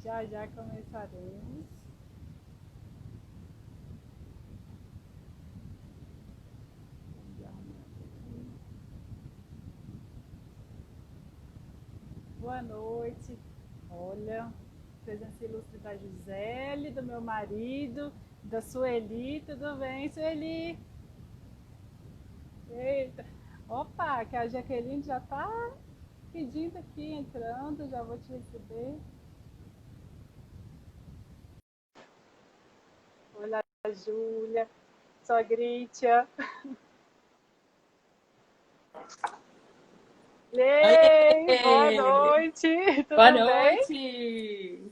Já já começaremos. Boa noite. Olha, presença ilustre da Gisele, do meu marido, da Sueli. Tudo bem, Sueli? Eita. Opa, que a Jaqueline já está pedindo aqui, entrando. Já vou te receber. Olha a Júlia, sogrinha. Ei, boa Oiê! noite. Boa Tudo bem? noite!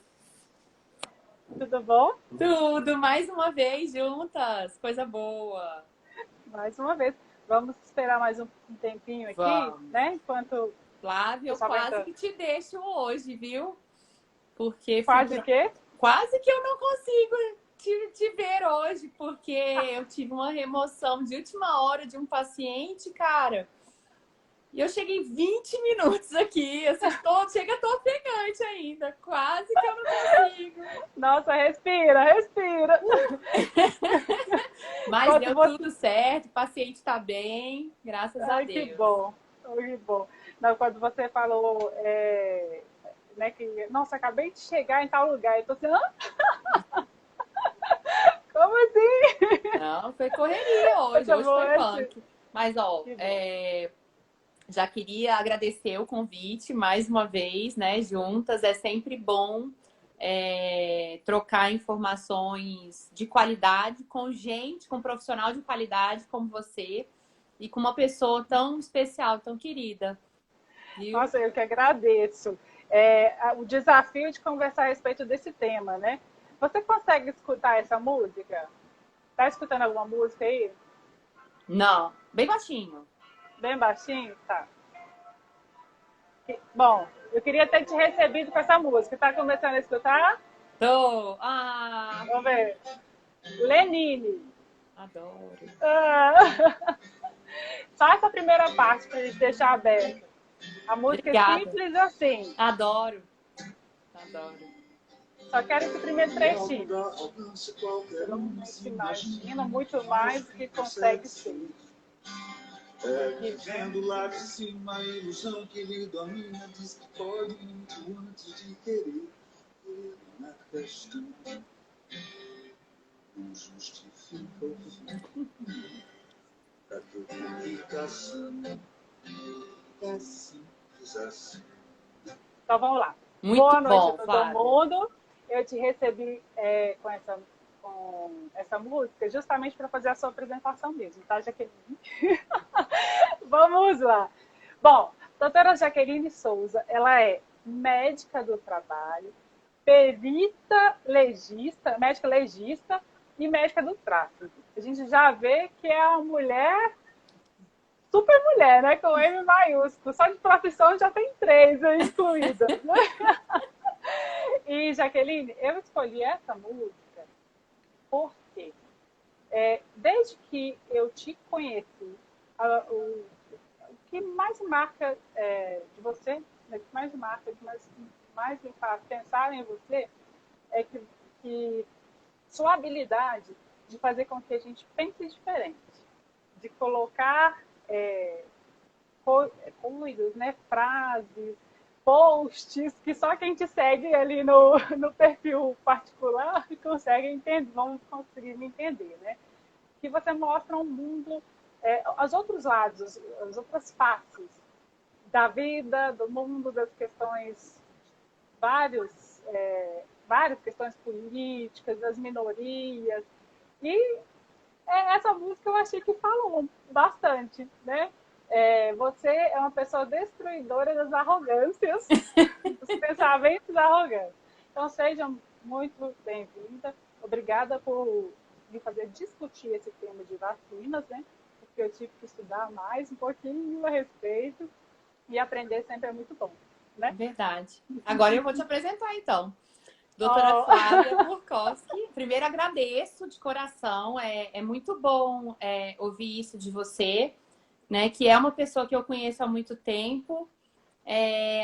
Tudo bom? Tudo, mais uma vez juntas, coisa boa. Mais uma vez. Vamos esperar mais um tempinho aqui, Vamos. né? Enquanto o Flávia, eu pessoal vai quase entrando. que te deixo hoje, viu? Porque Quase que? quase que eu não consigo te ver hoje, porque eu tive uma remoção de última hora de um paciente, cara. E eu cheguei 20 minutos aqui, assim, chega tô ofegante ainda. Quase que eu não consigo. Nossa, respira, respira. Mas Enquanto deu você... tudo certo, o paciente está bem, graças a Ai, que Deus. bom. Ai, que bom. Não, quando você falou, né, que, nossa, acabei de chegar em tal lugar. Eu tô assim, hã? Como assim? Não, foi correria hoje, Coisa hoje foi boa esse. punk. Mas, ó, Que bom. já queria agradecer o convite mais uma vez, né? Juntas, é sempre bom trocar informações de qualidade com gente, com um profissional de qualidade como você e com uma pessoa tão especial, tão querida, viu? Nossa, eu que agradeço. O desafio de conversar a respeito desse tema, né? Você consegue escutar essa música? Tá escutando alguma música aí? Não, bem baixinho. Bem baixinho? Tá. Bom, eu queria ter te recebido com essa música. Tá começando a escutar? Tô. Vamos ver. Lenine. Adoro. Ah. Só essa primeira parte pra gente deixar aberto. A música é Obrigada. simples assim. Adoro. Adoro. Só quero esse primeiro trechinho. Você não se imagina muito mais do que consegue ser. Vendo lá de cima a ilusão que lhe domina, diz que pode muito antes de querer. Na questão não justifica o fim da tua complicação. É simples assim. Então vamos lá. Muito Boa noite a bom, todo Flávia. mundo. Eu te recebi com essa música justamente para fazer a sua apresentação mesmo, tá, Jaqueline? Vamos lá. Bom, doutora Jaqueline Souza, ela é médica do trabalho, perita legista, médica legista e médica do tráfego. A gente já vê que é uma mulher, super mulher, né? Com M maiúsculo. Só de profissão já tem três aí incluídas. Né? E, Jaqueline, eu escolhi essa música porque desde que eu te conheci, o que mais marca de você, né, que mais marca, mais me faz pensar em você, é que sua habilidade de fazer com que a gente pense diferente, de colocar coisas, né, frases, posts que só quem te segue ali no perfil particular consegue entender, vão conseguir me entender, né? Que você mostra um mundo, os outros lados, as outras faces da vida, do mundo, das questões, várias questões políticas, das minorias. E essa música eu achei que falou bastante, né? Você é uma pessoa destruidora das arrogâncias, dos pensamentos arrogantes. Então, seja muito bem-vinda. Obrigada por me fazer discutir esse tema de vacinas, né? Porque eu tive que estudar mais um pouquinho a respeito e aprender sempre é muito bom, né? Verdade. Agora eu vou te apresentar, então. Doutora Oh. Flávia Burkowski. Primeiro, agradeço de coração. É muito bom ouvir isso de você, né? Que é uma pessoa que eu conheço há muito tempo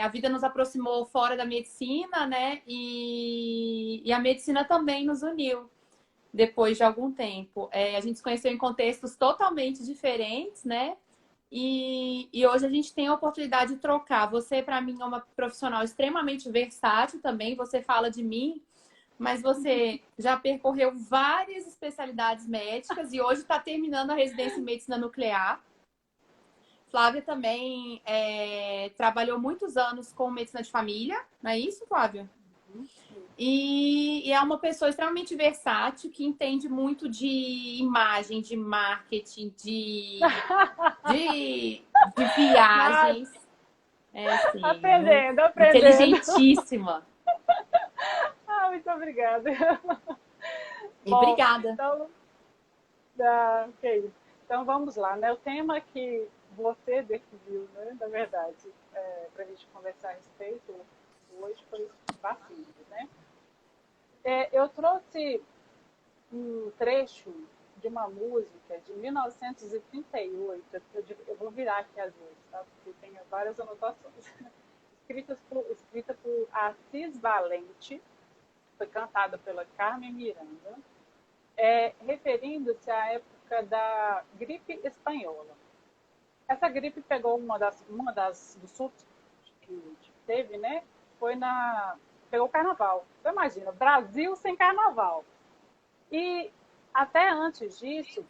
a vida nos aproximou fora da medicina, né? E a medicina também nos uniu depois de algum tempo. A gente se conheceu em contextos totalmente diferentes, né? E hoje a gente tem a oportunidade de trocar. Você, para mim, é uma profissional extremamente versátil também. Você fala de mim, mas você já percorreu várias especialidades médicas e hoje está terminando a residência em medicina nuclear. Flávia também trabalhou muitos anos com medicina de família, não é isso, Flávia? E é uma pessoa extremamente versátil, que entende muito de imagem, de marketing, de Mas, viagens. Assim, muito aprendendo. inteligentíssima. Muito obrigada. E Bom, obrigada. então, ok. Então vamos lá, né? O tema que você decidiu, né, na verdade, para a gente conversar a respeito hoje foi vacinas, né? Eu trouxe um trecho de uma música de 1938, eu vou virar aqui às vezes, tá? Porque tem várias anotações, escrita por Assis Valente, foi cantada pela Carmen Miranda, referindo-se à época da gripe espanhola. Essa gripe pegou uma das do surto que teve, né? Pegou o carnaval. Então, imagina, Brasil sem carnaval. E até antes disso,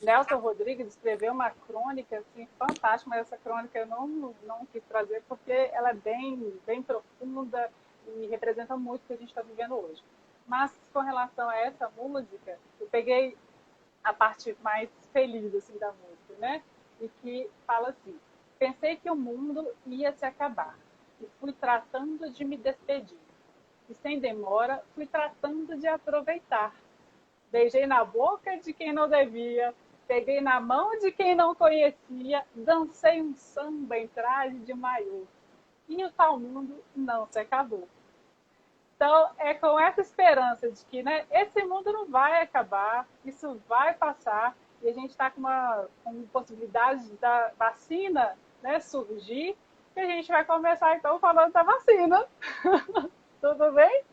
Nelson Rodrigues escreveu uma crônica assim, fantástica, mas essa crônica eu não quis trazer porque ela é bem profunda e representa muito o que a gente está vivendo hoje. Mas com relação a essa música, eu peguei a parte mais feliz assim, da música, né? E que fala assim: pensei que o mundo ia se acabar e fui tratando de me despedir. E sem demora, fui tratando de aproveitar. Beijei na boca de quem não devia, peguei na mão de quem não conhecia, dancei um samba em traje de maiô. E o tal mundo não se acabou. Então, é com essa esperança de que, né, esse mundo não vai acabar, isso vai passar, e a gente está com possibilidade da vacina, né, surgir, que a gente vai começar, então, falando da vacina. Tudo bem?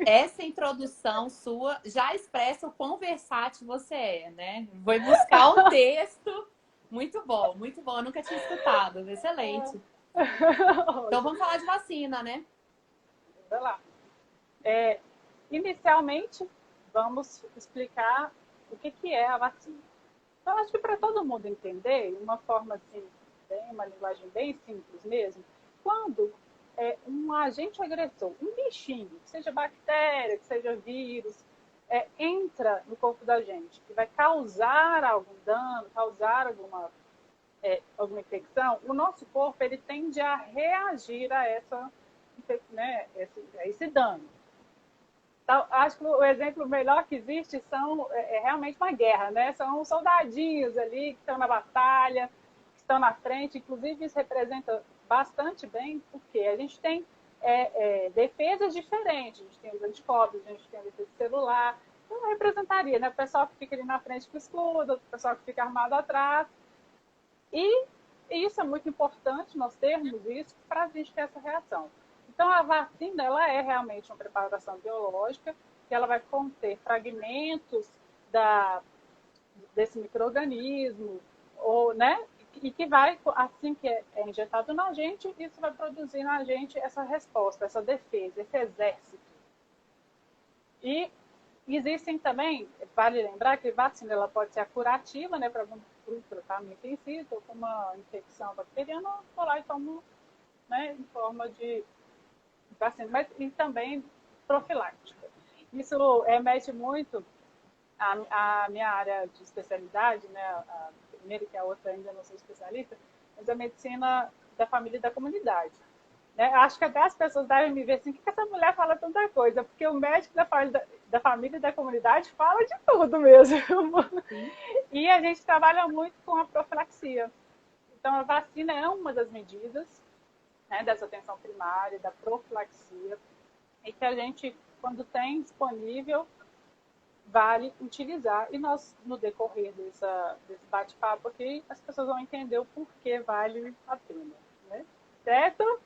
Essa introdução sua já expressa o quão versátil você é, né? Vou buscar um texto. Muito bom, muito bom. Eu nunca tinha escutado. Excelente. Então vamos falar de vacina, né? Vai lá. Inicialmente, vamos explicar o que é a vacina. Então, acho que para todo mundo entender, uma forma assim, uma linguagem bem simples mesmo, quando um agente agressor, um bichinho, que seja bactéria, que seja vírus, entra no corpo da gente, que vai causar algum dano, causar alguma infecção, o nosso corpo ele tende a reagir a esse dano. Então, acho que o exemplo melhor que existe é realmente uma guerra, né? São soldadinhos ali que estão na batalha, que estão na frente. Inclusive, isso representa bastante bem, porque a gente tem defesas diferentes. A gente tem os anticorpos, a gente tem a defesa celular. Então, representaria, né? O pessoal que fica ali na frente com escudo, o pessoal que fica armado atrás. E isso é muito importante, nós termos isso, para a gente ter essa reação. Então, a vacina ela é realmente uma preparação biológica, que ela vai conter fragmentos desse micro-organismo, né? E que vai, assim que é injetado na gente, isso vai produzir na gente essa resposta, essa defesa, esse exército. E existem também, vale lembrar que a vacina ela pode ser curativa, né, para o tratamento em si, estou com uma infecção bacteriana, vou lá e tomo, né, em forma de vacina, mas e também profilática. Isso remete muito à minha área de especialidade, né, a primeira que a outra ainda não sou especialista, mas a medicina da família e da comunidade. Né? Acho que até as pessoas devem me ver assim, o que essa mulher fala tanta coisa? Porque o médico da família e da comunidade fala de tudo mesmo. E a gente trabalha muito com a profilaxia. Então, a vacina é uma das medidas, né, dessa atenção primária, da profilaxia, e que a gente, quando tem disponível, vale utilizar. E nós, no decorrer desse bate-papo aqui, as pessoas vão entender o porquê vale a pena. Né? certo?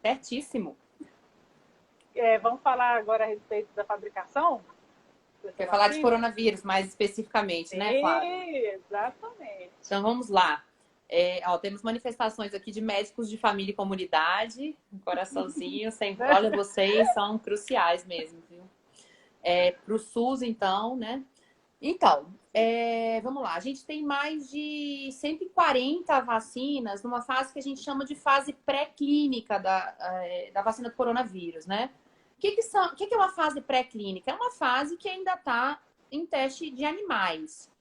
Certíssimo. Vamos falar agora a respeito da fabricação dessa Quer falar de vacina? coronavírus mais especificamente, né, Flávia? Exatamente. Então vamos lá. Temos manifestações aqui de médicos de família e comunidade, um coraçãozinho, olha, vocês são cruciais mesmo, viu? Para o SUS, então, né? Então, vamos lá. A gente tem mais de 140 vacinas numa fase que a gente chama de fase pré-clínica da vacina do coronavírus, né? O que é uma fase pré-clínica? É uma fase que ainda está em teste de animais,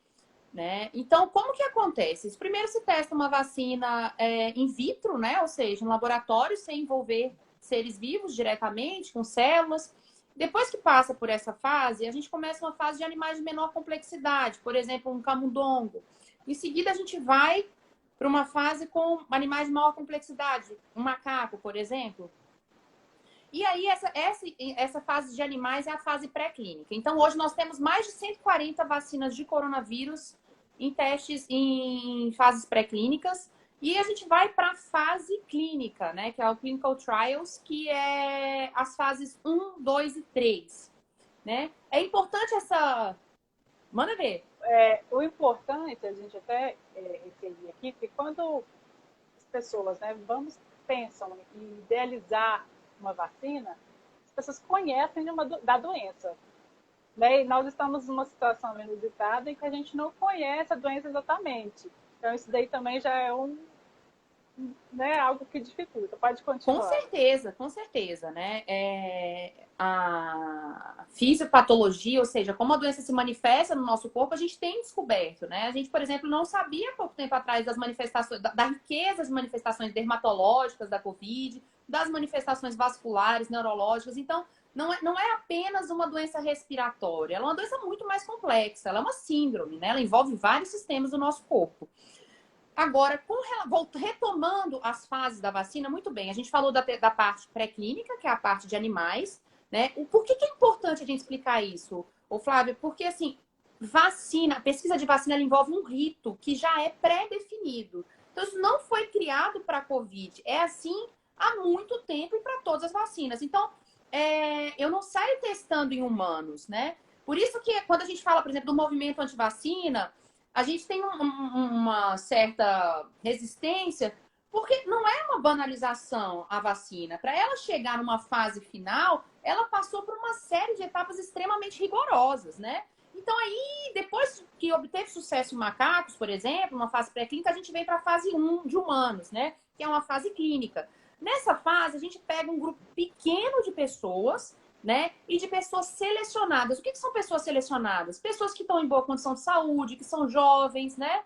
né? Então, como que acontece? Primeiro se testa uma vacina in vitro, né? Ou seja, um laboratório sem envolver seres vivos diretamente, com células. Depois que passa por essa fase, a gente começa uma fase de animais de menor complexidade, por exemplo, um camundongo. Em seguida, a gente vai para uma fase com animais de maior complexidade, um macaco, por exemplo. E aí, essa fase de animais é a fase pré-clínica. Então, hoje nós temos mais de 140 vacinas de coronavírus em testes em fases pré-clínicas. E a gente vai para a fase clínica, né? Que é o Clinical Trials, que é as fases 1, 2 e 3. Né? É importante essa... Manda ver. O importante, a gente até referir aqui, que quando as pessoas pensam em idealizar uma vacina, as pessoas conhecem da doença. Né? E nós estamos numa situação inusitada em que a gente não conhece a doença exatamente. Então, isso daí também já é algo que dificulta. Pode continuar. Com certeza, né? A fisiopatologia, ou seja, como a doença se manifesta no nosso corpo, a gente tem descoberto, né? A gente, por exemplo, não sabia há pouco tempo atrás das manifestações, da riqueza das manifestações dermatológicas da Covid, das manifestações vasculares, neurológicas. Então, não é apenas uma doença respiratória, ela é uma doença muito mais complexa, ela é uma síndrome, né? Ela envolve vários sistemas do nosso corpo. Agora, retomando as fases da vacina, muito bem, a gente falou da parte pré-clínica, que é a parte de animais, né? Por que é importante a gente explicar isso, Flávia? Porque, assim, a pesquisa de vacina ela envolve um rito que já é pré-definido. Então, isso não foi criado para a Covid, é assim há muito tempo e para todas as vacinas. Então, eu não saio testando em humanos, né? Por isso que quando a gente fala, por exemplo, do movimento anti-vacina, a gente tem uma certa resistência, porque não é uma banalização a vacina. Para ela chegar numa fase final, ela passou por uma série de etapas extremamente rigorosas, né? Então aí, depois que obteve sucesso em macacos, por exemplo, uma fase pré-clínica, a gente vem para a fase 1 de humanos, né? Que é uma fase clínica. Nessa fase, a gente pega um grupo pequeno de pessoas, né? E de pessoas selecionadas. O que são pessoas selecionadas? Pessoas que estão em boa condição de saúde, que são jovens, né?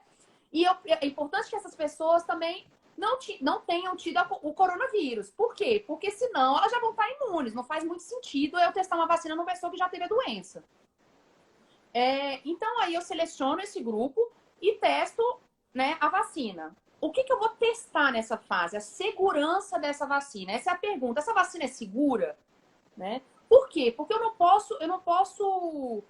E é importante que essas pessoas também não tenham tido o coronavírus. Por quê? Porque senão elas já vão estar imunes. Não faz muito sentido eu testar uma vacina numa pessoa que já teve a doença. Então, aí eu seleciono esse grupo e testo, né, a vacina. O que eu vou testar nessa fase? A segurança dessa vacina. Essa é a pergunta. Essa vacina é segura? Né? Por quê? Porque eu não posso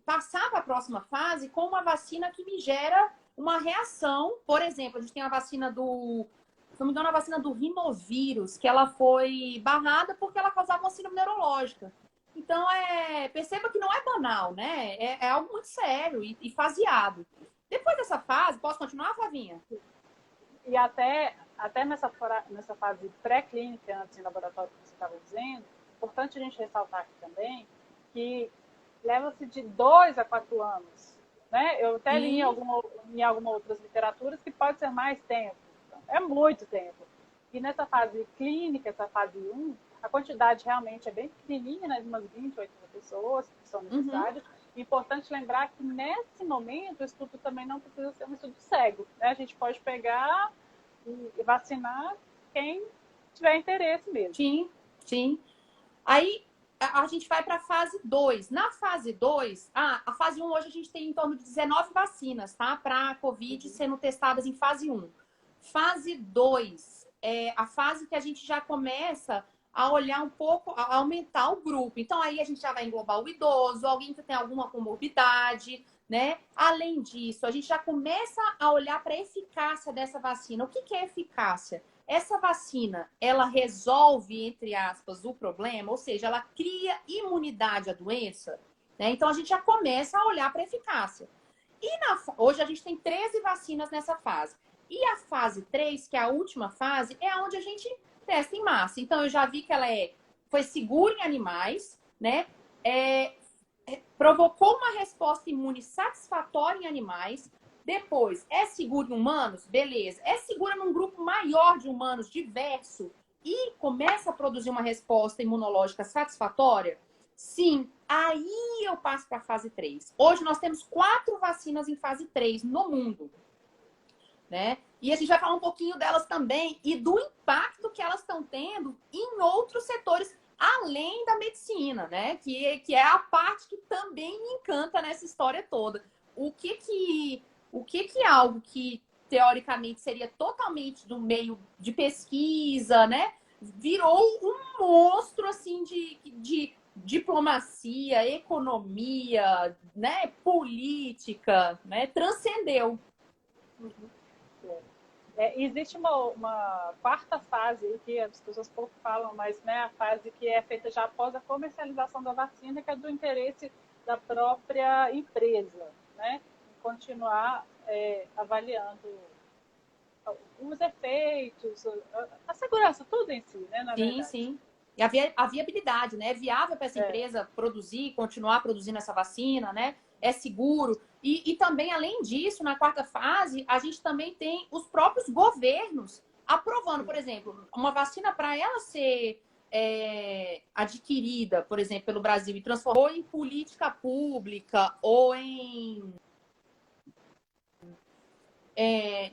passar para a próxima fase com uma vacina que me gera uma reação. Por exemplo, a gente tem a vacina se não me engano, a vacina do rinovírus, que ela foi barrada porque ela causava uma síndrome neurológica. Então, perceba que não é banal, né? É algo muito sério e faseado. Depois dessa fase, posso continuar, Flavinha? E até nessa fase pré-clínica, antes em laboratório, que você estava dizendo, é importante a gente ressaltar aqui também que leva-se de 2 a 4 anos. Né? Eu até li em algumas outras literaturas que pode ser mais tempo. É muito tempo. E nessa fase clínica, essa fase 1, a quantidade realmente é bem pequenininha, né? De umas 28 pessoas que são necessárias. Importante lembrar que nesse momento o estudo também não precisa ser um estudo cego. Né? A gente pode pegar e vacinar quem tiver interesse mesmo. Sim. Aí a gente vai para a fase 2. Na fase 2, a fase 1 hoje a gente tem em torno de 19 vacinas, tá? Para a Covid sendo testadas em fase 1. Fase 2 é a fase que a gente já começa a olhar um pouco, a aumentar o grupo. Então, aí a gente já vai englobar o idoso, alguém que tem alguma comorbidade, né? Além disso, a gente já começa a olhar para a eficácia dessa vacina. O que é eficácia? essa vacina, ela resolve, entre aspas, o problema? Ou seja, ela cria imunidade à doença? Né? Então, a gente já começa a olhar para a eficácia. Hoje, a gente tem 13 vacinas nessa fase. E a fase 3, que é a última fase, é onde a gente testa em massa. Então, eu já vi que ela foi segura em animais, né? Provocou uma resposta imune satisfatória em animais. Depois, é seguro em humanos? Beleza. É segura num grupo maior de humanos, diverso, e começa a produzir uma resposta imunológica satisfatória? Sim. Aí eu passo para a fase 3. Hoje nós temos 4 vacinas em fase 3 no mundo, né? E a gente vai falar um pouquinho delas também e do impacto que elas estão tendo em outros setores, além da medicina, né? Que é a parte que também me encanta nessa história toda. O que é algo que, teoricamente, seria totalmente do meio de pesquisa, né? Virou um monstro, assim, de diplomacia, economia, né? Política, né? Transcendeu. Uhum. Existe uma quarta fase aí que as pessoas pouco falam, mas né, a fase que é feita já após a comercialização da vacina, que é do interesse da própria empresa, né? Continuar avaliando os efeitos, a segurança, tudo em si, né, na Sim, verdade. sim. E a viabilidade, né? É viável para essa empresa produzir, continuar produzindo essa vacina, né? É seguro. E também, além disso, na quarta fase, a gente também tem os próprios governos aprovando, por exemplo, uma vacina para ela ser adquirida, por exemplo, pelo Brasil e transformou em política pública ou em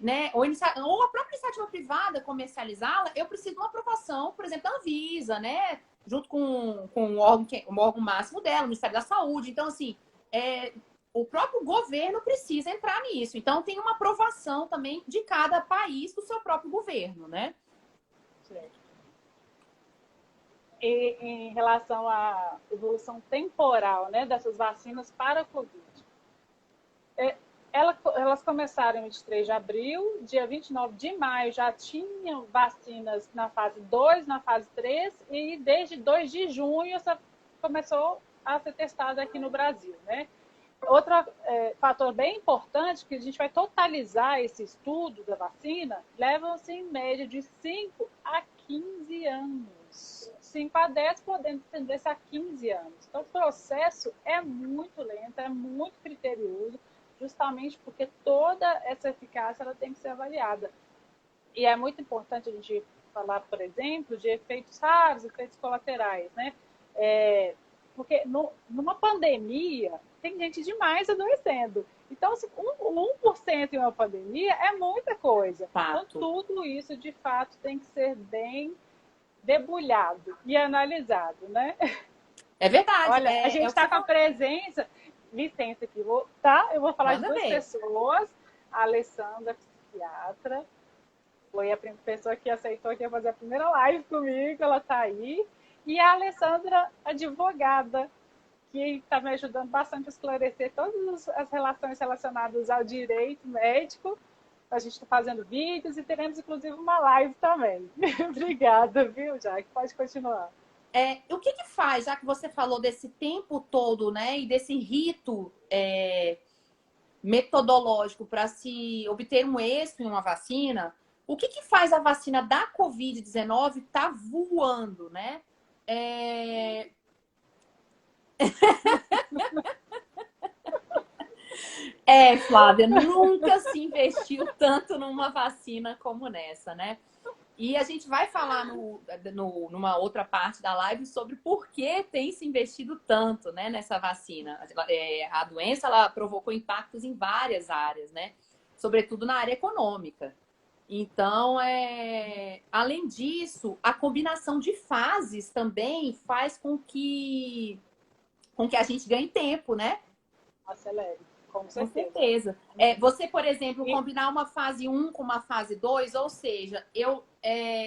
né, ou a própria iniciativa privada comercializá-la, eu preciso de uma aprovação, por exemplo, da Anvisa, né? Junto com o órgão máximo dela, o Ministério da Saúde. Então, assim, o próprio governo precisa entrar nisso. Então, tem uma aprovação também de cada país do seu próprio governo, né? Certo. E em relação à evolução temporal, né, dessas vacinas para a Covid, elas começaram em 23 de abril, dia 29 de maio já tinham vacinas na fase 2, na fase 3, e desde 2 de junho essa começou a ser testada aqui no Brasil, né? Outro fator bem importante, que a gente vai totalizar esse estudo da vacina, levam-se em média de 5 a 15 anos. 5 a 10, podendo estender-se a 15 anos. Então, o processo é muito lento, é muito criterioso, justamente porque toda essa eficácia ela tem que ser avaliada. E é muito importante a gente falar, por exemplo, de efeitos raros, efeitos colaterais, né? Porque numa pandemia, tem gente demais adoecendo. Então, se 1% em uma pandemia é muita coisa. Fato. Então, tudo isso, de fato, tem que ser bem debulhado e analisado, né? É verdade. Olha, a gente está com a presença... Licença aqui, tá? Eu vou falar de duas pessoas. A Alessandra, psiquiatra, foi a pessoa que aceitou que ia fazer a primeira live comigo, ela está aí. E a Alessandra, advogada, que está me ajudando bastante a esclarecer todas as relações relacionadas ao direito médico. A gente está fazendo vídeos e teremos, inclusive, uma live também. Obrigada, viu, Jaque? Pode continuar. O que faz, já que você falou desse tempo todo, né, e desse rito metodológico para se obter um êxito em uma vacina, o que faz a vacina da Covid-19 estar voando, né? Flávia, nunca se investiu tanto numa vacina como nessa, né? E a gente vai falar numa outra parte da live sobre por que tem se investido tanto, né, nessa vacina. A doença ela provocou impactos em várias áreas, né? Sobretudo na área econômica. Então, além disso, a combinação de fases também faz com que a gente ganhe tempo, né? Acelere. Com certeza. Você, por exemplo, combinar uma fase 1 com uma fase 2, ou seja,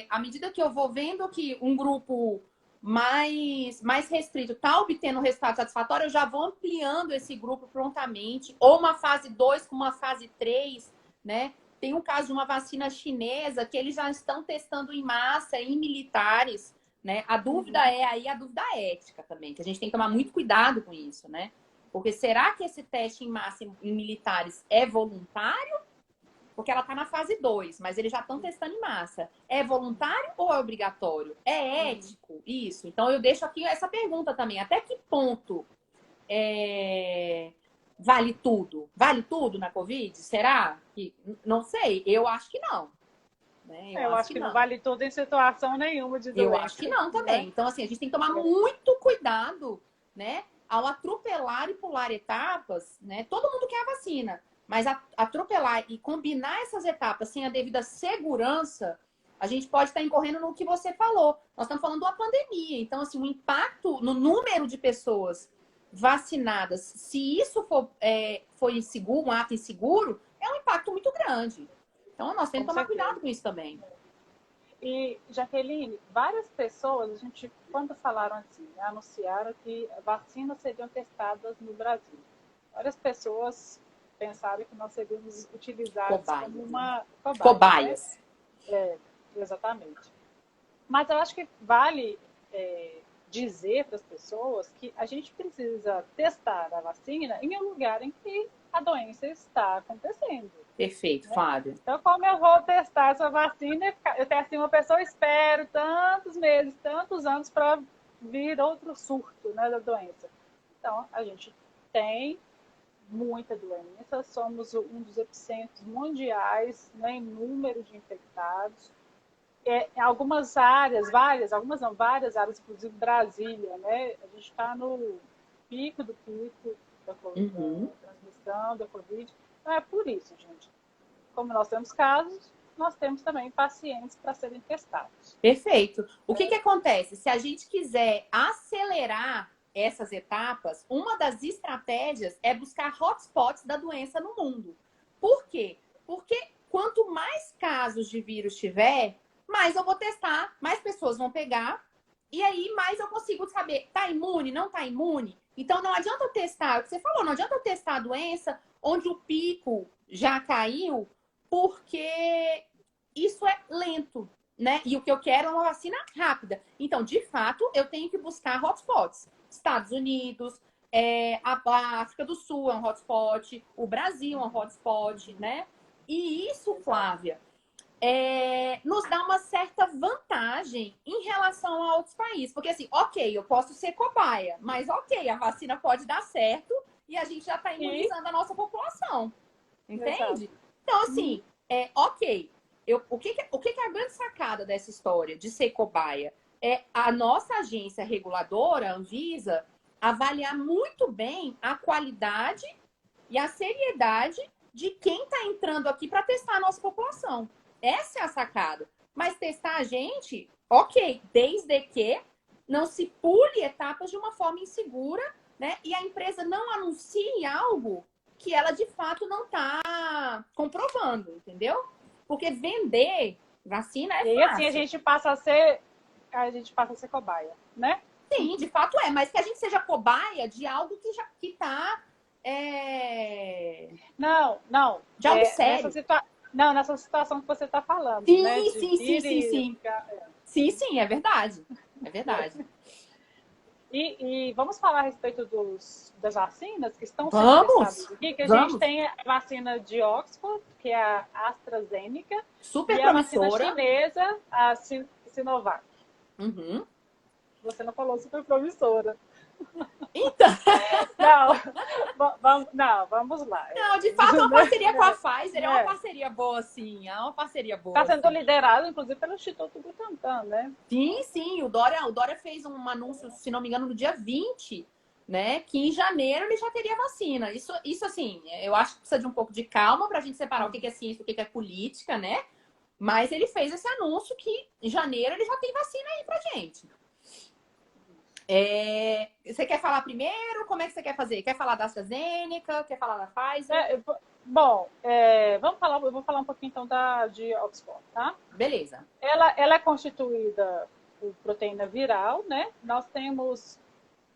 à medida que eu vou vendo que um grupo mais restrito está obtendo um resultado satisfatório, eu já vou ampliando esse grupo prontamente, ou uma fase 2 com uma fase 3, né? tem um caso de uma vacina chinesa que eles já estão testando em massa em militares, né? A dúvida é aí a dúvida ética também, que a gente tem que tomar muito cuidado com isso, né? Porque será que esse teste em massa em militares é voluntário? Porque ela está na fase 2, mas eles já estão testando em massa. É voluntário ou é obrigatório? É ético? Isso. Então, eu deixo aqui essa pergunta também. Até que ponto vale tudo? Vale tudo na Covid? Será? Que não sei. Eu acho que não. Né? Eu acho que não vale tudo em situação nenhuma de doença. Eu acho que não também. Então, assim, a gente tem que tomar muito cuidado, né? Ao atropelar e pular etapas, né? Todo mundo quer a vacina. Mas atropelar e combinar essas etapas sem a devida segurança, a gente pode estar incorrendo no que você falou. Nós estamos falando de uma pandemia. Então, assim, o impacto no número de pessoas vacinadas, se isso for inseguro, um ato inseguro, é um impacto muito grande. Então, nós temos que tomar cuidado com isso também. E, Jaqueline, várias pessoas, quando falaram assim, anunciaram que vacinas seriam testadas no Brasil. Várias pessoas pensaram que nós seríamos utilizados como uma cobaias. Né? Exatamente. Mas eu acho que vale dizer para as pessoas que a gente precisa testar a vacina em um lugar em que a doença está acontecendo. Perfeito, né? Fábio. Então, como eu vou testar essa vacina? Eu testo em uma pessoa, espero tantos meses, tantos anos para vir outro surto, né, da doença. Então, a gente tem muita doença, somos um dos epicentros mundiais, né, em número de infectados. Em algumas áreas, várias áreas, inclusive Brasília, né, a gente está no pico da transmissão da Covid. Então, é por isso, gente. Como nós temos casos, nós temos também pacientes para serem testados. Perfeito. O que acontece? Se a gente quiser acelerar essas etapas, uma das estratégias é buscar hotspots da doença no mundo. Por quê? Porque quanto mais casos de vírus tiver, mais eu vou testar, mais pessoas vão pegar, e aí mais eu consigo saber, tá imune, não tá imune? Então não adianta eu testar, é o que você falou, não adianta eu testar a doença onde o pico já caiu, porque isso é lento, né? E o que eu quero é uma vacina rápida. Então, de fato, eu tenho que buscar hotspots. Estados Unidos, a África do Sul é um hotspot, o Brasil é um hotspot, né? E isso, Flávia, nos dá uma certa vantagem em relação a outros países. Porque assim, ok, eu posso ser cobaia, mas ok, a vacina pode dar certo e a gente já está imunizando a nossa população. Entende? Exato. Então, assim, ok. O que é a grande sacada dessa história de ser cobaia? É a nossa agência reguladora, a Anvisa, avaliar muito bem a qualidade e a seriedade de quem está entrando aqui para testar a nossa população. Essa é a sacada. Mas testar a gente, ok, desde que não se pule etapas de uma forma insegura, né? E a empresa não anuncie algo que ela, de fato, não está comprovando, entendeu? Porque vender vacina é fácil. E assim a gente passa a ser cobaia, né? Sim, de fato é. Mas que a gente seja cobaia de algo que está... Não. De algo sério. Nessa situação que você está falando. Sim, né? Sim, é verdade. É verdade. E vamos falar a respeito das vacinas que estão sendo testadas aqui, que a gente tem a vacina de Oxford, que é a AstraZeneca, super e promissora. A vacina chinesa, a Sinovac. Uhum. Você não falou super promissora. Então. Vamos lá. Não, de fato, uma parceria com a Pfizer é uma parceria boa, sim. É uma parceria boa. Está sendo liderado, inclusive, pelo Instituto Butantan, né? Sim. O Dória fez um anúncio, se não me engano, no dia 20, né? Que em janeiro ele já teria vacina. Isso assim, eu acho que precisa de um pouco de calma para a gente separar o que é ciência e o que é política, né? Mas ele fez esse anúncio que em janeiro ele já tem vacina aí pra gente. Você quer falar primeiro? Como é que você quer fazer? Quer falar da AstraZeneca? Quer falar da Pfizer? Eu vou falar um pouquinho então de Oxford, tá? Beleza. Ela é constituída por proteína viral, né? Nós temos,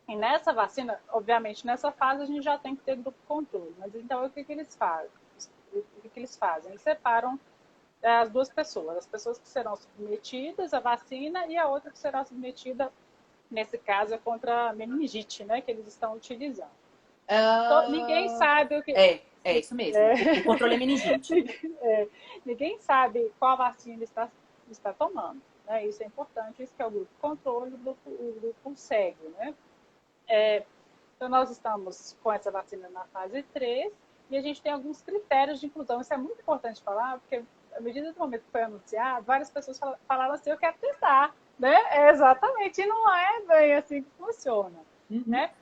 e nessa vacina, obviamente, nessa fase a gente já tem que ter grupo controle. Mas então o que eles fazem? o que eles fazem? Eles separam as duas pessoas, as pessoas que serão submetidas à vacina e a outra que será submetida, nesse caso, é contra a meningite, né, que eles estão utilizando. Então, ninguém sabe o que... É isso mesmo. O controle é meningite. Ninguém sabe qual vacina está tomando, né? Isso é importante, isso que é o grupo controle, o grupo cego, né? Então, nós estamos com essa vacina na fase 3 e a gente tem alguns critérios de inclusão. Isso é muito importante falar, porque à medida do momento que foi anunciado, várias pessoas falaram assim, eu quero testar, né? Exatamente, e não é bem assim que funciona, né?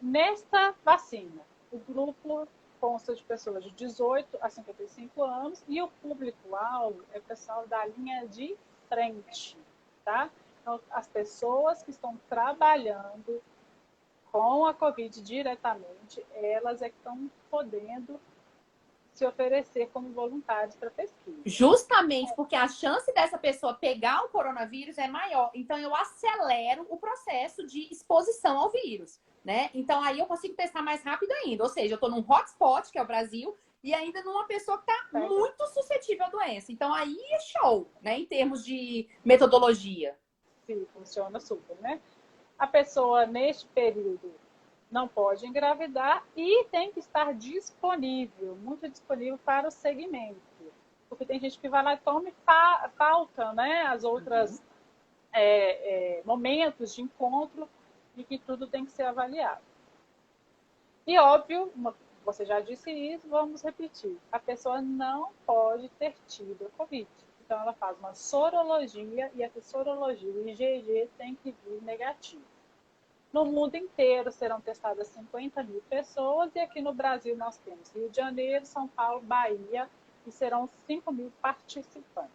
Nesta vacina, o grupo consta de pessoas de 18 a 55 anos e o público-alvo é o pessoal da linha de frente, tá? Então, as pessoas que estão trabalhando com a Covid diretamente, elas é que estão podendo se oferecer como voluntários para pesquisa. Justamente porque a chance dessa pessoa pegar o coronavírus é maior. Então, eu acelero o processo de exposição ao vírus, né? Então, aí eu consigo testar mais rápido ainda. Ou seja, eu estou num hotspot, que é o Brasil, e ainda numa pessoa que está muito suscetível à doença. Então, aí é show, né? Em termos de metodologia. Sim, funciona super, né? A pessoa, neste período, não pode engravidar e tem que estar disponível, muito disponível para o segmento. Porque tem gente que vai lá e toma e falta, né, as outras momentos de encontro e que tudo tem que ser avaliado. E óbvio, você já disse isso, vamos repetir. A pessoa não pode ter tido a Covid. Então ela faz uma sorologia e essa sorologia, o IgG, tem que vir negativo. No mundo inteiro serão testadas 50 mil pessoas e aqui no Brasil nós temos Rio de Janeiro, São Paulo, Bahia e serão 5 mil participantes.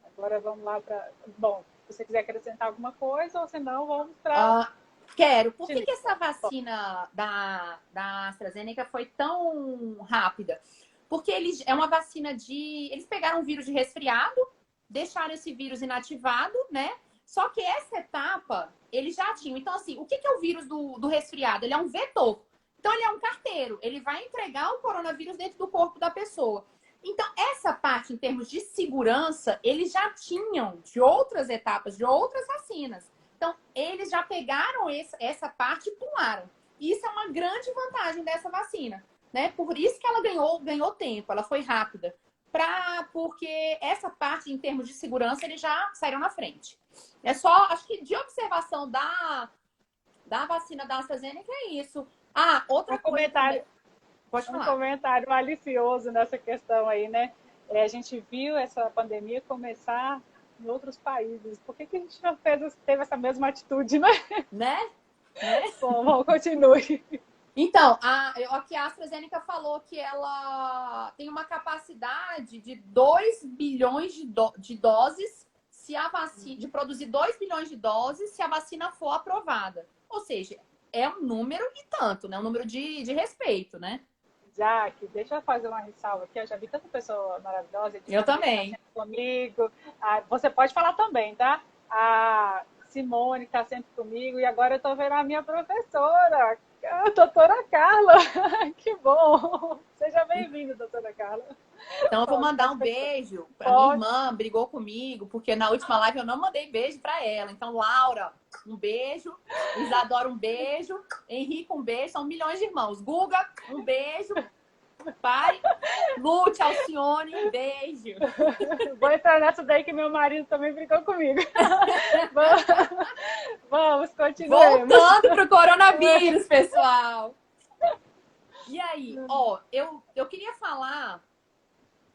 Agora vamos lá para... Bom, se você quiser acrescentar alguma coisa ou senão vamos para... Quero. Por que essa vacina da AstraZeneca foi tão rápida? Porque é uma vacina de... Eles pegaram um vírus de resfriado, deixaram esse vírus inativado, né? Só que essa etapa, eles já tinham. Então, assim, o que é o vírus do resfriado? Ele é um vetor. Então, ele é um carteiro. Ele vai entregar o coronavírus dentro do corpo da pessoa. Então, essa parte, em termos de segurança, eles já tinham de outras etapas, de outras vacinas. Então, eles já pegaram essa parte e pularam. E isso é uma grande vantagem dessa vacina, né? Por isso que ela ganhou tempo, ela foi rápida. Porque essa parte, em termos de segurança, eles já saíram na frente. É só, acho que de observação da vacina da AstraZeneca é isso. Outra coisa também. Pode falar. Um comentário malicioso nessa questão aí, né? A gente viu essa pandemia começar em outros países. Por que a gente não teve essa mesma atitude, né? Né? Bom, continue. Então, aqui a AstraZeneca falou que ela tem uma capacidade de 2 bilhões de doses de produzir 2 bilhões de doses se a vacina for aprovada. Ou seja, é um número e tanto, né? Um número de respeito, né? Jaque, deixa eu fazer uma ressalva aqui. Eu já vi tanta pessoa maravilhosa. Eu também. Comigo. Você pode falar também, tá? A Simone está sempre comigo. E agora eu estou vendo a minha professora, a doutora Carla. Que bom! Seja bem-vinda, doutora Carla. Então eu vou mandar um beijo para minha irmã, brigou comigo, porque na última live eu não mandei beijo para ela. Então, Laura, um beijo. Isadora, um beijo. Henrique, um beijo. São milhões de irmãos. Guga, um beijo. Pai, Lúcia, Alcione, um beijo. Vou entrar nessa daí que meu marido também brigou comigo. Vamos, continuemos. Voltando pro coronavírus, pessoal. E aí, eu queria falar,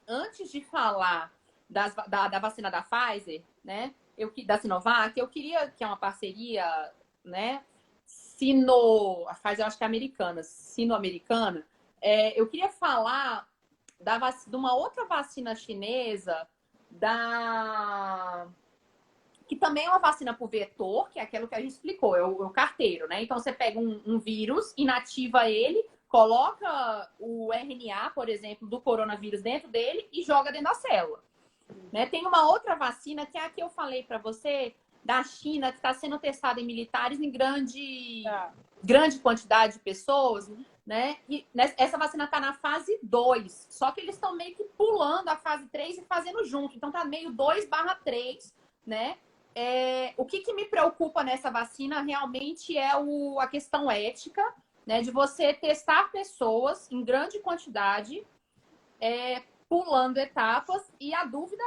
antes de falar da vacina da Pfizer, né? Da Sinovac, eu queria, que é uma parceria, né? A Pfizer eu acho que é americana, sino-americana. Eu queria falar de uma outra vacina chinesa, que também é uma vacina por vetor, que é aquilo que a gente explicou, é o carteiro, né? Então você pega um vírus, inativa ele, coloca o RNA, por exemplo, do coronavírus dentro dele e joga dentro da célula. Né? Tem uma outra vacina, que é a que eu falei para você, da China, que está sendo testada em militares em grande grande quantidade de pessoas, né? E essa vacina está na fase 2, só que eles estão meio que pulando a fase 3 e fazendo junto. Então tá meio 2/3, né? O que me preocupa nessa vacina realmente é a questão ética, né? De você testar pessoas em grande quantidade, pulando etapas, e a dúvida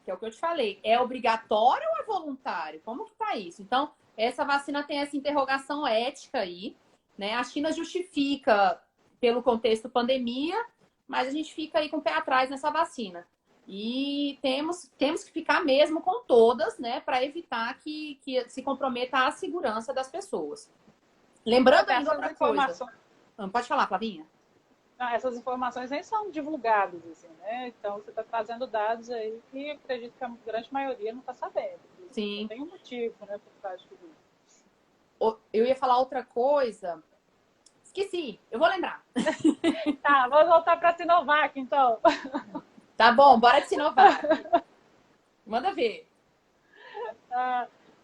que é o que eu te falei, é obrigatório ou é voluntário? Como que tá isso? Então, essa vacina tem essa interrogação ética aí, né? A China justifica pelo contexto pandemia, mas a gente fica aí com o pé atrás nessa vacina. E temos que ficar mesmo com todas, né? Para evitar que se comprometa a segurança das pessoas. Lembrando ainda outra coisa. Pode falar, Flavinha. Essas informações nem são divulgadas, assim, né? Então, você está trazendo dados aí que acredito que a grande maioria não está sabendo. Sim. Não tem um motivo, né, por trás de tudo isso. Eu ia falar outra coisa. Esqueci. Eu vou lembrar. Tá, vamos voltar para a Sinovac, então. Tá bom, bora de Sinovac. Manda ver.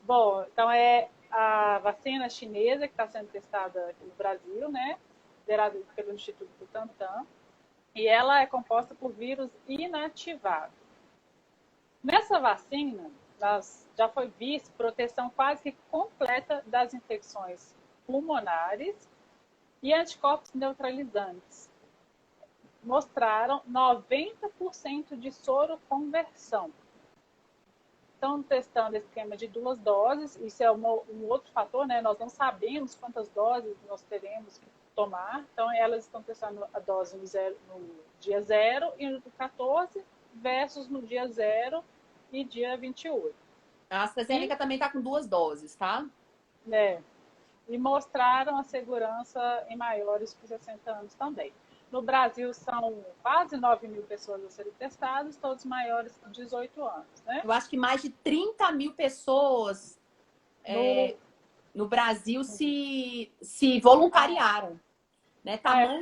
Bom, então é a vacina chinesa que está sendo testada aqui no Brasil, né? Liderada pelo Instituto Butantan, e ela é composta por vírus inativado. Nessa vacina, já foi vista proteção quase que completa das infecções pulmonares e anticorpos neutralizantes. Mostraram 90% de soroconversão. Estão testando esquema de 2 doses, isso é um outro fator, né? Nós não sabemos quantas doses nós teremos que tomar, então elas estão testando a dose no dia 0 e no 14 versus no dia 0 e dia 28. A AstraZeneca também está com 2 doses, tá? E mostraram a segurança em maiores de 60 anos também. No Brasil são quase 9 mil pessoas a serem testadas, todos maiores de 18 anos, né? Eu acho que mais de 30 mil pessoas no Brasil se voluntariaram. Né? Tamanho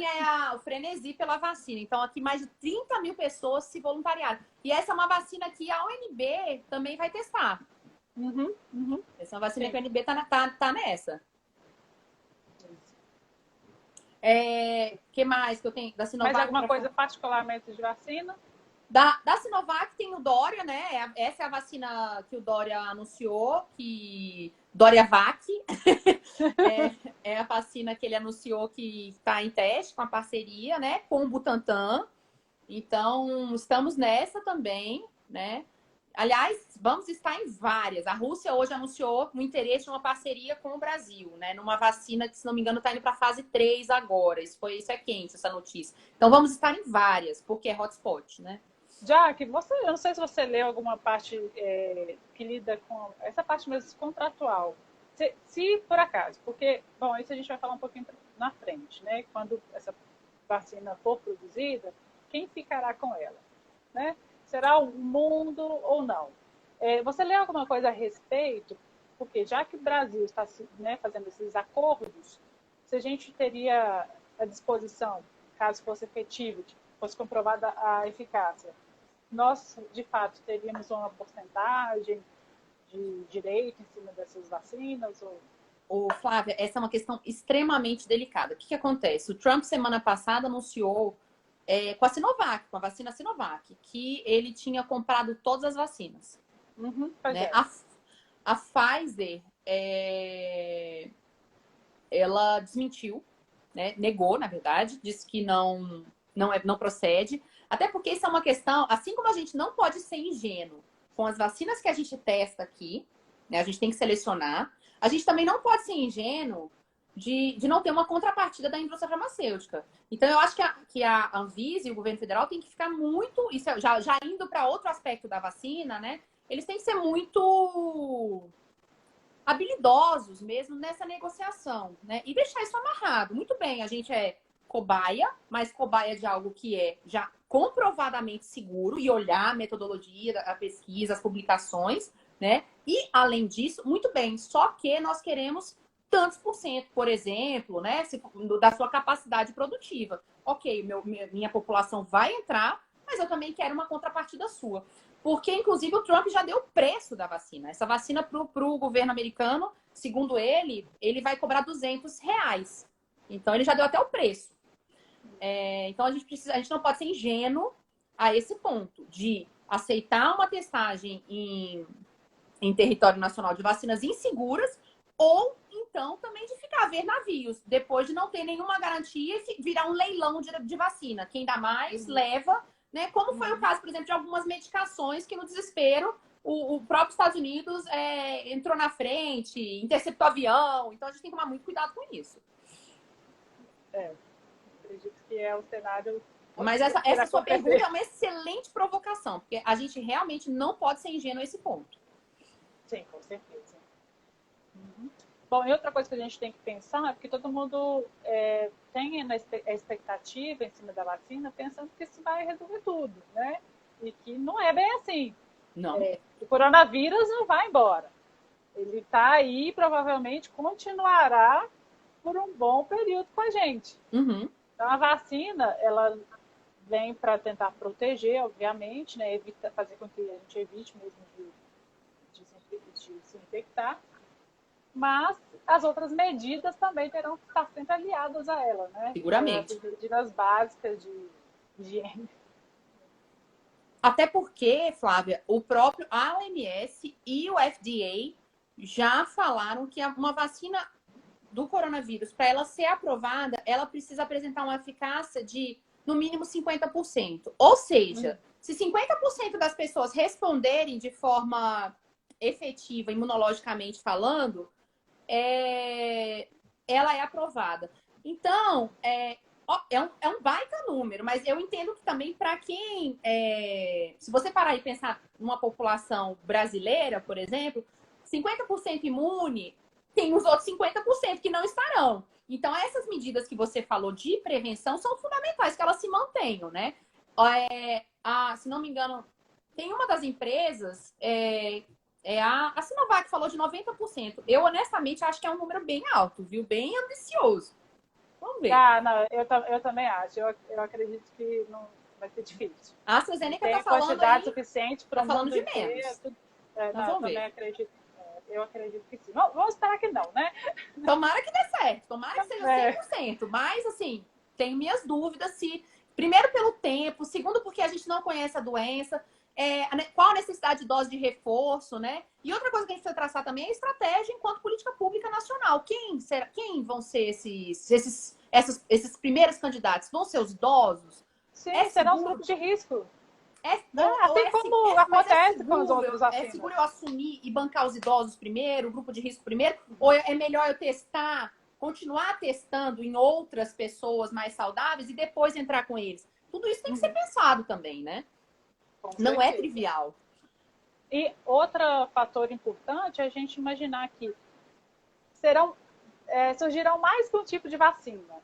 o frenesi pela vacina. Então, aqui mais de 30 mil pessoas se voluntariaram. E essa é uma vacina que a UNB também vai testar. Essa é uma vacina que a UNB tá nessa. Que mais que eu tenho da Sinovac? Mais alguma coisa particularmente de vacina? Da Sinovac tem o Dória, né? Essa é a vacina que o Dória anunciou, Doriavac. É a vacina que ele anunciou que está em teste com a parceria, né? Com o Butantan. Então, estamos nessa também, né? Aliás, vamos estar em várias. A Rússia hoje anunciou um interesse em uma parceria com o Brasil, né? Numa vacina que, se não me engano, está indo para a fase 3 agora. Isso é quente, essa notícia. Então, vamos estar em várias, porque é hotspot, né? Jack, eu não sei se você leu alguma parte que lida com essa parte mesmo contratual. Se por acaso, porque, bom, isso a gente vai falar um pouquinho na frente, né? Quando essa vacina for produzida, quem ficará com ela, né? Será o mundo ou não? Você leu alguma coisa a respeito? Porque já que o Brasil está, né, fazendo esses acordos, se a gente teria à disposição, caso fosse efetivo, fosse comprovada a eficácia, nós, de fato, teríamos uma porcentagem de direito em cima dessas vacinas? Flávia, essa é uma questão extremamente delicada. O que acontece? O Trump, semana passada, anunciou com a Sinovac, com a vacina Sinovac, que ele tinha comprado todas as vacinas. Né? A Pfizer, ela desmentiu, né? Negou, na verdade, disse que não procede. Até porque isso é uma questão, assim como a gente não pode ser ingênuo com as vacinas que a gente testa aqui, né? A gente tem que selecionar. A gente também não pode ser ingênuo de não ter uma contrapartida da indústria farmacêutica. Então, eu acho que a Anvisa e o governo federal tem que ficar muito... Isso já indo para outro aspecto da vacina, né? Eles têm que ser muito habilidosos mesmo nessa negociação, né? E deixar isso amarrado. Muito bem, a gente é cobaia, mas cobaia de algo que é já comprovadamente seguro, e olhar a metodologia, a pesquisa, as publicações, né? E, além disso, muito bem, só que nós queremos tantos por cento, por exemplo, né? Da sua capacidade produtiva. Ok, minha população vai entrar, mas eu também quero uma contrapartida sua. porque, inclusive, o Trump já deu o preço da vacina. Essa vacina para o governo americano, segundo ele vai cobrar R$ 200. Então, ele já deu até o preço. Então, a gente não pode ser ingênuo a esse ponto de aceitar uma testagem em território nacional de vacinas inseguras, ou então também de ficar a ver navios, depois de não ter nenhuma garantia e virar um leilão de vacina. Quem dá mais, leva, né? Como foi o caso, por exemplo, de algumas medicações que no desespero o próprio Estados Unidos entrou na frente, interceptou avião. Então a gente tem que tomar muito cuidado com isso. Acredito que é o cenário. Mas essa sua pergunta é uma excelente provocação, porque a gente realmente não pode ser ingênuo a esse ponto. Sim, com certeza. Bom, e outra coisa que a gente tem que pensar é porque todo mundo tem a expectativa em cima da vacina, pensando que isso vai resolver tudo, né? E que não é bem assim. Não. O coronavírus não vai embora. Ele está aí, provavelmente continuará por um bom período com a gente. Uhum. Então, a vacina, ela vem para tentar proteger, obviamente, né? Fazer com que a gente evite mesmo de se infectar. Mas as outras medidas também terão que estar sempre aliadas a ela, né? Seguramente. As medidas básicas de higiene. Até porque, Flávia, o próprio OMS e o FDA já falaram que uma vacina do coronavírus, para ela ser aprovada, ela precisa apresentar uma eficácia de, no mínimo, 50%. Ou seja, se 50% das pessoas responderem de forma efetiva, imunologicamente falando, ela é aprovada. Então, é um baita número, mas eu entendo que também para quem... se você parar e pensar numa população brasileira, por exemplo, 50% imune, tem os outros 50% que não estarão. Então, essas medidas que você falou de prevenção são fundamentais, que elas se mantenham, né? Se não me engano, tem uma das empresas... a Sinovac falou de 90%. Eu, honestamente, acho que é um número bem alto, viu? Bem ambicioso. Vamos ver. Não, eu também acho. Eu acredito que não vai ser difícil. A AstraZeneca tem tá falando quantidade aí, suficiente para tá falando de inteiro. menos. Eu também acredito. Eu acredito que sim. Vamos esperar que não, né? Tomara que dê certo. Tomara que seja 100%. Mas, assim, tenho minhas dúvidas se... Primeiro, pelo tempo. Segundo, porque a gente não conhece a doença. Qual a necessidade de dose de reforço, né? E outra coisa que a gente precisa traçar também é a estratégia enquanto política pública nacional. Quem vão ser esses primeiros candidatos? Vão ser os idosos? Sim, serão os grupos de risco. Assim como acontece com os outros vacinas. É seguro eu assumir e bancar os idosos primeiro, o grupo de risco primeiro? Ou é melhor eu testar, continuar testando em outras pessoas mais saudáveis e depois entrar com eles? Tudo isso tem que ser pensado também, né? Não é trivial. E outro fator importante é a gente imaginar que surgirão mais de um tipo de vacina.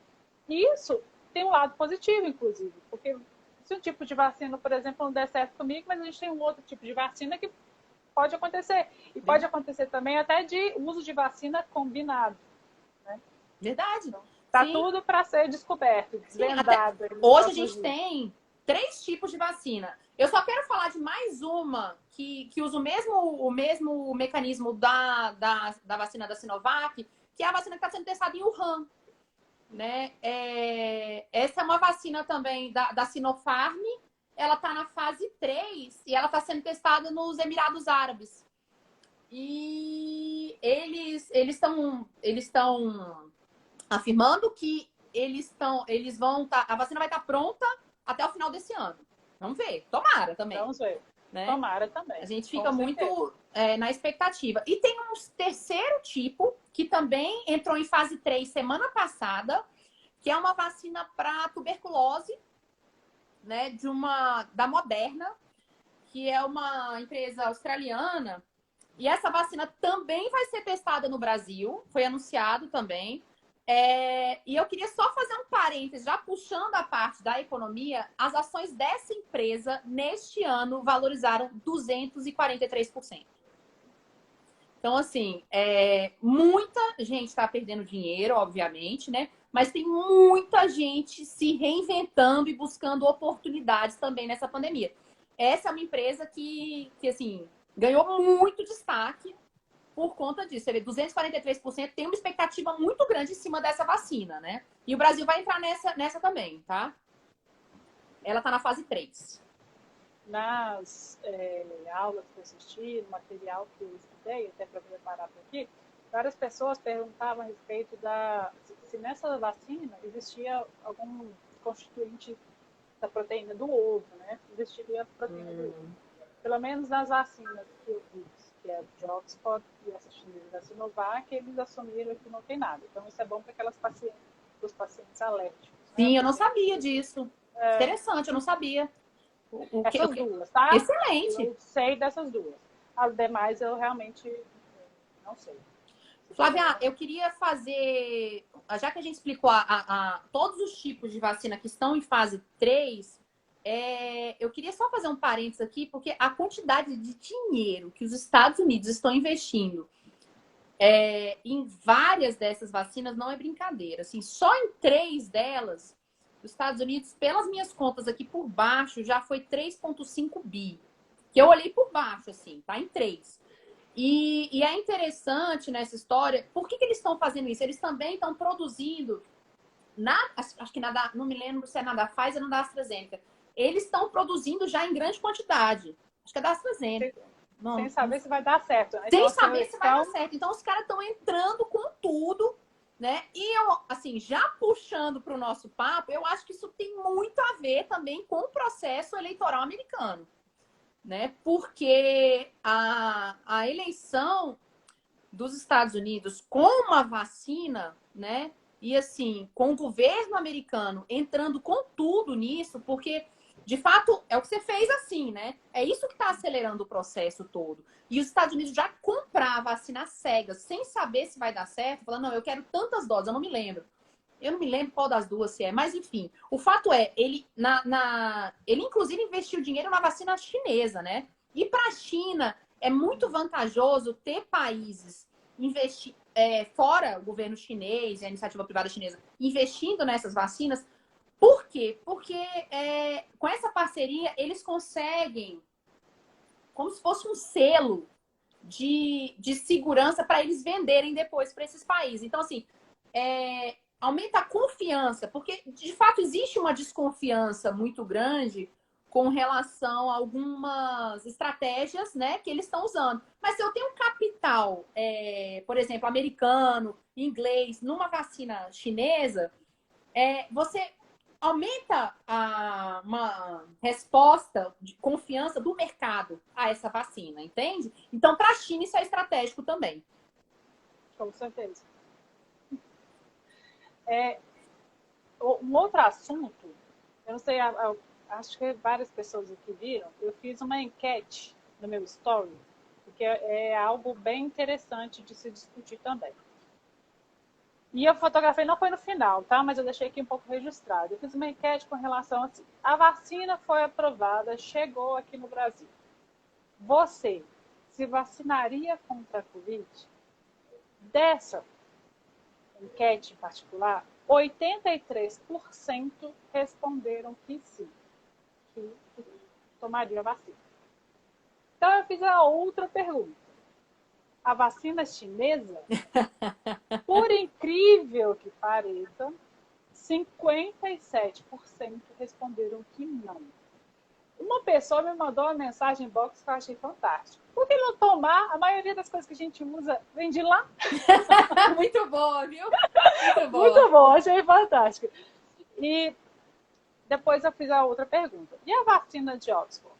E isso tem um lado positivo, inclusive, porque se um tipo de vacina, por exemplo, não der certo comigo, mas a gente tem um outro tipo de vacina que pode acontecer. E pode acontecer também até de uso de vacina combinado. Né? Verdade. Então, tá tudo para ser descoberto, desvendado. Hoje a gente tem 3 tipos de vacina. Eu só quero falar de mais uma que usa o mesmo mecanismo da vacina da Sinovac, que é a vacina que está sendo testada em Wuhan. Né? Essa é uma vacina também da Sinopharm. Ela está na fase 3 e ela está sendo testada nos Emirados Árabes. E eles estão afirmando que a vacina vai estar pronta até o final desse ano. Vamos ver. Tomara também. Vamos ver. Né? Tomara também. A gente fica muito na expectativa. E tem um terceiro tipo, que também entrou em fase 3 semana passada, que é uma vacina para tuberculose, né, da Moderna, que é uma empresa australiana. E essa vacina também vai ser testada no Brasil. Foi anunciado também. E eu queria só fazer um parênteses, já puxando a parte da economia, as ações dessa empresa neste ano valorizaram 243%. Então, assim, muita gente está perdendo dinheiro, obviamente, né? Mas tem muita gente se reinventando e buscando oportunidades também nessa pandemia. essa é uma empresa que assim, ganhou muito destaque por conta disso. Você vê, 243% tem uma expectativa muito grande em cima dessa vacina, né? E o Brasil vai entrar nessa também, tá? Ela tá na fase 3. Nas aulas que eu assisti, no material que eu estudei, até para preparar para aqui, várias pessoas perguntavam a respeito se nessa vacina existia algum constituinte da proteína do ovo, né? Existiria proteína do ovo. Pelo menos nas vacinas que eu fiz, que é de Oxford e essa chinesa da Sinovac, eles assumiram que não tem nada. Então isso é bom para aquelas pacientes, os pacientes alérgicos. Sim, né? eu não sabia disso. Interessante, eu não sabia. Essas duas, tá? Excelente. Eu sei dessas duas. As demais eu realmente não sei. Flávia, eu queria fazer, já que a gente explicou todos os tipos de vacina que estão em fase 3, eu queria só fazer um parênteses aqui, porque a quantidade de dinheiro que os Estados Unidos estão investindo em várias dessas vacinas não é brincadeira. Assim, só em 3 delas, os Estados Unidos, pelas minhas contas aqui por baixo, já foi 3,5 bi. Que eu olhei por baixo, assim, tá? Em 3. E é interessante nessa história, por que eles estão fazendo isso? Eles também estão produzindo, acho que não me lembro se é da Pfizer ou da AstraZeneca. Eles estão produzindo já em grande quantidade. Acho que é da AstraZeneca. Sem saber se vai dar certo. Né? Sem saber se vai dar certo. Então, os caras estão entrando com tudo, né? E eu, assim, já puxando para o nosso papo, eu acho que isso tem muito a ver também com o processo eleitoral americano, né? Porque a eleição dos Estados Unidos com uma vacina, né? E assim, com o governo americano entrando com tudo nisso, porque de fato é o que você fez assim, né? É isso que está acelerando o processo todo. E os Estados Unidos já comprar a vacina cegas, sem saber se vai dar certo, falando, não, eu quero tantas doses, eu não me lembro. Eu não me lembro qual das duas se é, mas enfim. O fato é, ele inclusive investiu dinheiro na vacina chinesa, né? E para a China é muito vantajoso ter países fora o governo chinês e a iniciativa privada chinesa investindo nessas vacinas. Por quê? Porque com essa parceria eles conseguem, como se fosse um selo de segurança para eles venderem depois para esses países. Então, assim, aumenta a confiança, porque de fato existe uma desconfiança muito grande com relação a algumas estratégias, né, que eles estão usando. Mas se eu tenho um capital, por exemplo, americano, inglês, numa vacina chinesa, você aumenta uma resposta de confiança do mercado a essa vacina, entende? Então, para a China, isso é estratégico também. Com certeza. Um outro assunto, eu não sei, acho que várias pessoas aqui viram, eu fiz uma enquete no meu story, porque é algo bem interessante de se discutir também. E eu fotografei, não foi no final, tá? Mas eu deixei aqui um pouco registrado. Eu fiz uma enquete com relação a assim, a vacina foi aprovada, chegou aqui no Brasil. Você se vacinaria contra a Covid? Dessa enquete em particular, 83% responderam que sim, que tomariam a vacina. Então eu fiz a outra pergunta. A vacina chinesa, por incrível que pareça, 57% responderam que não. Uma pessoa me mandou uma mensagem em box que eu achei fantástico. Por que não tomar? A maioria das coisas que a gente usa vem de lá. Muito boa, viu? Muito boa. Muito bom, achei fantástico. E depois eu fiz a outra pergunta. E a vacina de Oxford?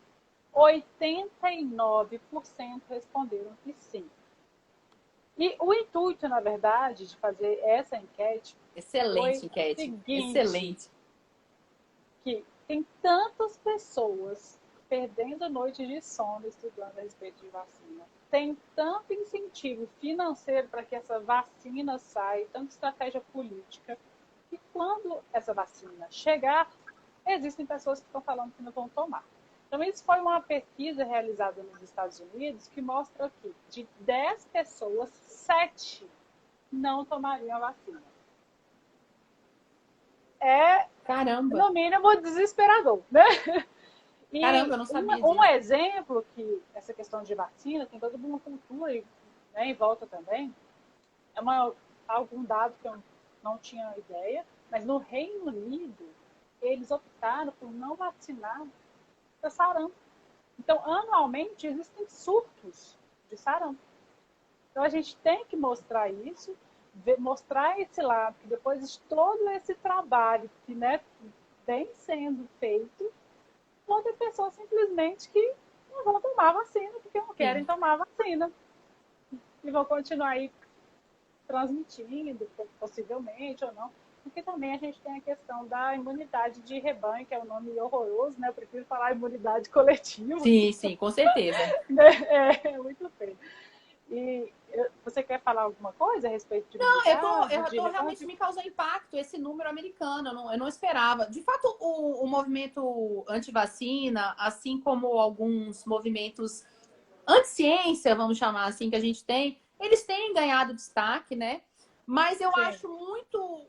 89% responderam que sim. E o intuito, na verdade, de fazer essa enquete... Excelente enquete. Seguinte, excelente. Que tem tantas pessoas perdendo noites de sono estudando a respeito de vacina. Tem tanto incentivo financeiro para que essa vacina saia, tanta estratégia política, que quando essa vacina chegar, existem pessoas que estão falando que não vão tomar. Então, isso foi uma pesquisa realizada nos Estados Unidos que mostra que de 10 pessoas, 7 não tomariam a vacina. Caramba. No mínimo, desesperador, né? Caramba, eu não sabia um disso. exemplo que essa questão de vacina tem toda uma cultura, né, em volta também. É algum dado que eu não tinha ideia, mas no Reino Unido, eles optaram por não vacinar para sarampo. Então, anualmente, existem surtos de sarampo. Então, a gente tem que mostrar isso, mostrar esse lado, que depois de todo esse trabalho que, né, vem sendo feito, vão ter pessoas simplesmente que não vão tomar vacina, porque não querem Sim. tomar vacina. E vão continuar aí transmitindo, possivelmente ou não. Porque também a gente tem a questão da imunidade de rebanho, que é um nome horroroso, né? Eu prefiro falar imunidade coletiva. Sim, sim, com certeza. É muito feio. E você quer falar alguma coisa a respeito de imunidade, Eu de tô realmente rebanho? me causando impacto esse número americano, eu não esperava. De fato, o movimento anti-vacina, assim como alguns movimentos anti-ciência, vamos chamar assim, que a gente tem, eles têm ganhado destaque, né? Mas eu Sim. acho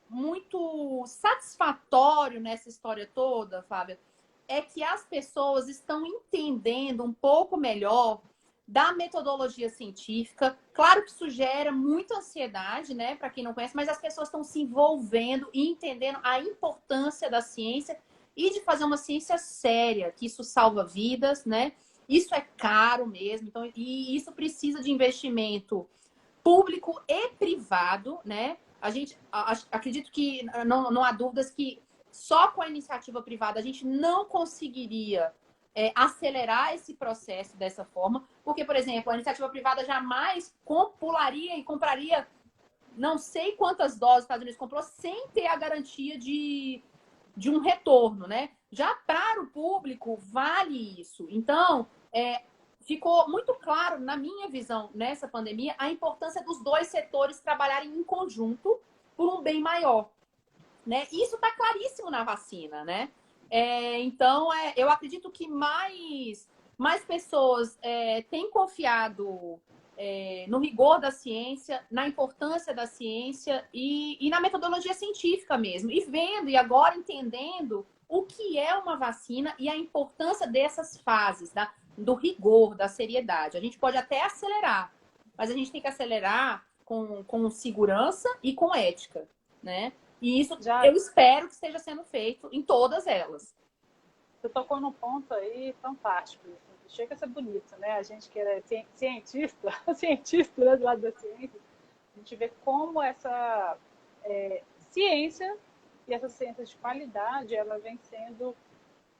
muito satisfatório nessa história toda, Fábia, é que as pessoas estão entendendo um pouco melhor da metodologia científica. Claro que isso gera muita ansiedade, né, para quem não conhece, mas as pessoas estão se envolvendo e entendendo a importância da ciência e de fazer uma ciência séria, que isso salva vidas, né? Isso é caro mesmo, então, e isso precisa de investimento público e privado, né? A gente acredito que não há dúvidas que só com a iniciativa privada a gente não conseguiria acelerar esse processo dessa forma, porque, por exemplo, a iniciativa privada jamais pularia e compraria não sei quantas doses os Estados Unidos comprou sem ter a garantia de um retorno, né? Já para o público vale isso. Então, ficou muito claro, na minha visão, nessa pandemia, a importância dos dois setores trabalharem em conjunto por um bem maior, né? Isso está claríssimo na vacina, né? Então, eu acredito que mais pessoas têm confiado no rigor da ciência, na importância da ciência e na metodologia científica mesmo. E vendo e agora entendendo o que é uma vacina e a importância dessas fases, do rigor, da seriedade. A gente pode até acelerar, mas a gente tem que acelerar com segurança e com ética, né? E isso eu espero que esteja sendo feito em todas elas. Você tocou num ponto aí fantástico. Chega a ser bonito, né? A gente que é cientista, cientista, né, do lado da ciência, a gente vê como essa ciência e essa ciência de qualidade, ela vem sendo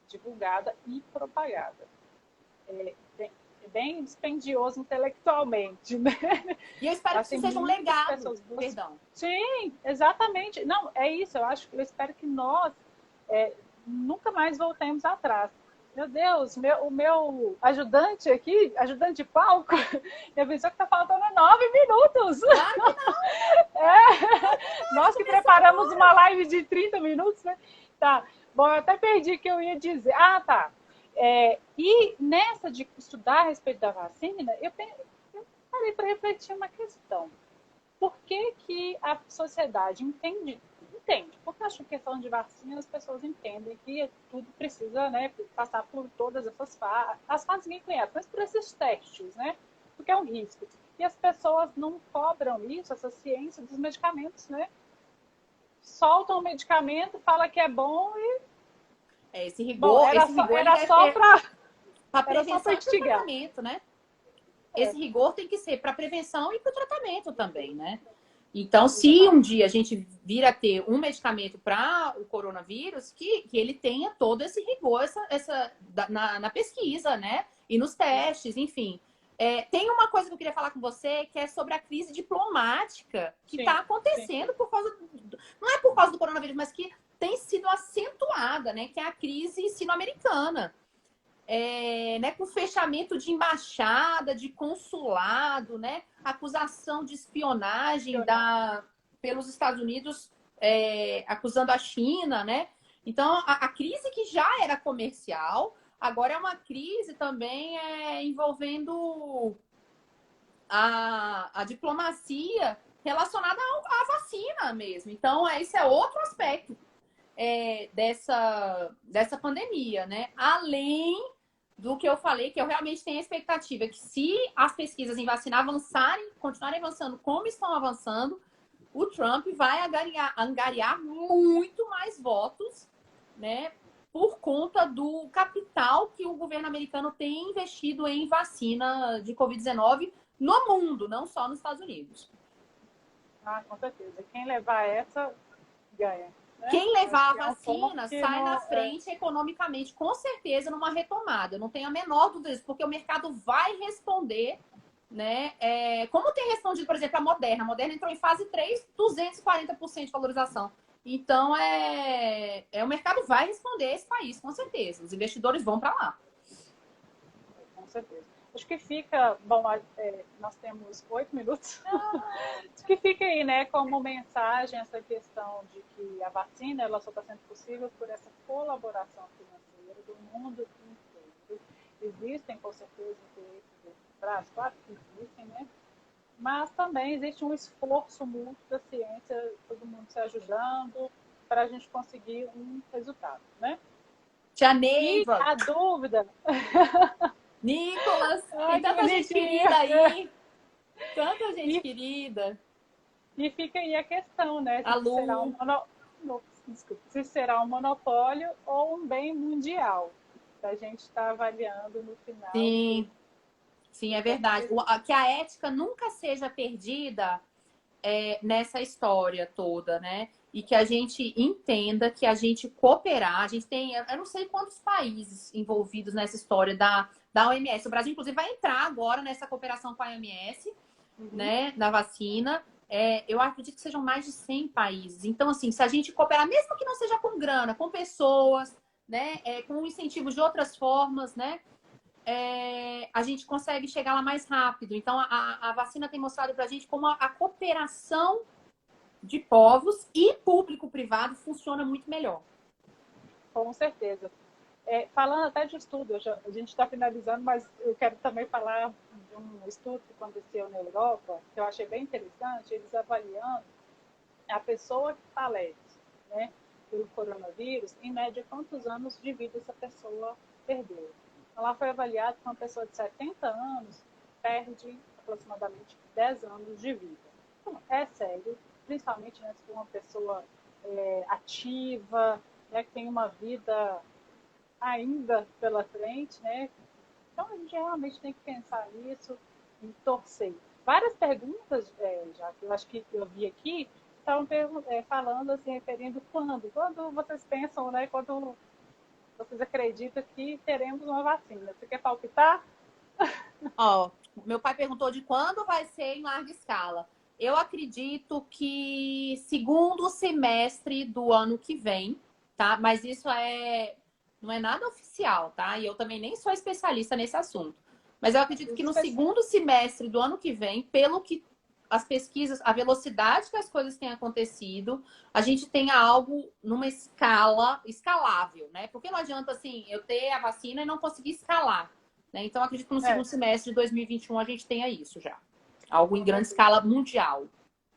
divulgada e propagada. É bem dispendioso intelectualmente, né? E eu espero que isso seja um legado. Perdão. Sim, exatamente. Não, é isso. Eu espero que nós nunca mais voltemos atrás. Meu Deus, o meu ajudante aqui, ajudante de palco, me avisou que está faltando 9 minutos. Claro que não. Nós que preparamos uma live de 30 minutos, né? Tá. Bom, eu até perdi o que eu ia dizer. Ah, tá. E nessa de estudar a respeito da vacina, eu parei para refletir uma questão. Por que a sociedade entende? Porque eu acho que a questão de vacina as pessoas entendem que tudo precisa, né, passar por todas essas fases. As fases ninguém conhece, mas por esses testes, né? Porque é um risco. E as pessoas não cobram isso, essa ciência dos medicamentos, né? Soltam o medicamento, fala que é bom e esse rigor, era só para prevenção e instigar, tratamento, né? Esse rigor tem que ser para prevenção e para o tratamento também, né? Então, se um dia a gente vir a ter um medicamento para o coronavírus, que ele tenha todo esse rigor na pesquisa, né? E nos testes, enfim. Tem uma coisa que eu queria falar com você, que é sobre a crise diplomática que está acontecendo por causa não é por causa do coronavírus, mas que tem sido acentuada, né? Que é a crise sino-americana. Né, com fechamento de embaixada, de consulado, né, acusação de espionagem pelos Estados Unidos acusando a China, né? Então, a crise que já era comercial, agora é uma crise também envolvendo a diplomacia relacionada à vacina mesmo. Então, esse é outro aspecto dessa pandemia, né? Além do que eu falei, que eu realmente tenho a expectativa que se as pesquisas em vacina avançarem, continuarem avançando como estão avançando, o Trump vai angariar muito mais votos, né, por conta do capital que o governo americano tem investido em vacina de Covid-19 no mundo, não só nos Estados Unidos. Ah, com certeza. Quem levar essa, ganha. Né? Quem levar a É um vacina sai na frente economicamente, com certeza, numa retomada. Eu não tenho a menor dúvida disso, porque o mercado vai responder, né? Como tem respondido, por exemplo, a Moderna. A Moderna entrou em fase 3, 240% de valorização. Então, o mercado vai responder esse país, com certeza. Os investidores vão para lá. Com certeza. Acho que fica, bom, nós temos 8 minutos, acho que fica aí, né, como mensagem essa questão de que a vacina, ela só está sendo possível por essa colaboração financeira do mundo inteiro. Existem, com certeza, interesses por trás, claro que existem, né, mas também existe um esforço mútuo da ciência, todo mundo se ajudando para a gente conseguir um resultado, né? Tia Neiva. E a dúvida... Nicolas, tem tanta gente querida aí. Tanta gente querida. E fica aí a questão, né? Se será um monopólio ou um bem mundial. A gente está avaliando no final. Sim, sim, é verdade. Que a ética nunca seja perdida nessa história toda, né? E que a gente entenda que a gente cooperar, a gente tem, eu não sei quantos países envolvidos nessa história da OMS. O Brasil, inclusive, vai entrar agora nessa cooperação com a OMS, né, da vacina. Eu acredito que sejam mais de 100 países. Então, assim, se a gente cooperar, mesmo que não seja com grana, com pessoas, né, com incentivos de outras formas, né, a gente consegue chegar lá mais rápido. Então, a vacina tem mostrado para a gente como a cooperação de povos e público-privado funciona muito melhor. Com certeza. Falando até de estudo, a gente está finalizando, mas eu quero também falar de um estudo que aconteceu na Europa, que eu achei bem interessante, eles avaliando a pessoa que falece, né, pelo coronavírus, em média, quantos anos de vida essa pessoa perdeu. Então, lá foi avaliado que uma pessoa de 70 anos perde aproximadamente 10 anos de vida. Então, é sério, principalmente, né, se for uma pessoa ativa, né, que tem uma vida ainda pela frente, né? Então a gente realmente tem que pensar nisso e torcer. Várias perguntas, já que eu acho que eu vi aqui, estavam falando assim, referindo quando vocês pensam, né? Quando vocês acreditam que teremos uma vacina. Você quer palpitar? Meu pai perguntou de quando vai ser em larga escala. Eu acredito que segundo semestre do ano que vem, tá? Mas isso não é nada oficial, tá? E eu também nem sou especialista nesse assunto. Mas eu acredito que no segundo semestre do ano que vem, pelo que as pesquisas, a velocidade que as coisas têm acontecido, a gente tenha algo numa escala escalável, né? Porque não adianta, assim, eu ter a vacina e não conseguir escalar, né? Então, eu acredito que no segundo semestre de 2021 a gente tenha isso já. Algo em grande escala mundial.